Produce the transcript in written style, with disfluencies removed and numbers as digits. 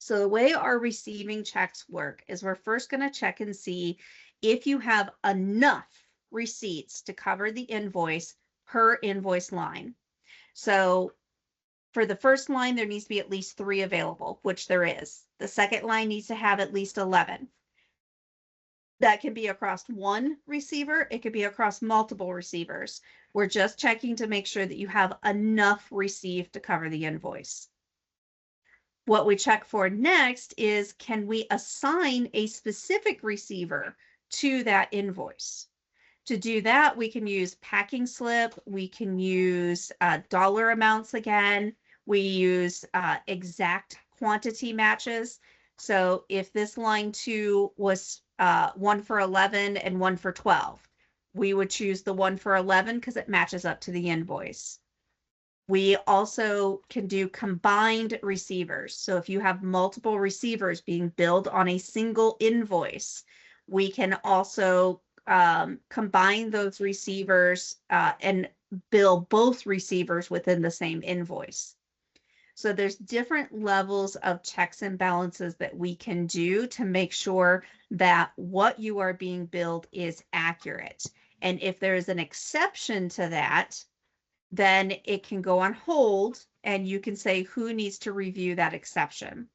So the way our receiving checks work is we're first going to check and see if you have enough receipts to cover the invoice per invoice line. So for the first line, there needs to be at least 3 available, which there is. The second line needs to have at least 11. That can be across one receiver. It could be across multiple receivers. We're just checking to make sure that you have enough received to cover the invoice. What we check for next is, can we assign a specific receiver to that invoice? To do that, we can use packing slip. We can use dollar amounts again. We use exact quantity matches. So if this line 2 was 1 for 11 and 1 for 12, we would choose the 1 for 11 because it matches up to the invoice. We also can do combined receivers. So if you have multiple receivers being billed on a single invoice, we can also combine those receivers and bill both receivers within the same invoice. So there's different levels of checks and balances that we can do to make sure that what you are being billed is accurate. And if there is an exception to that, then it can go on hold and you can say who needs to review that exception.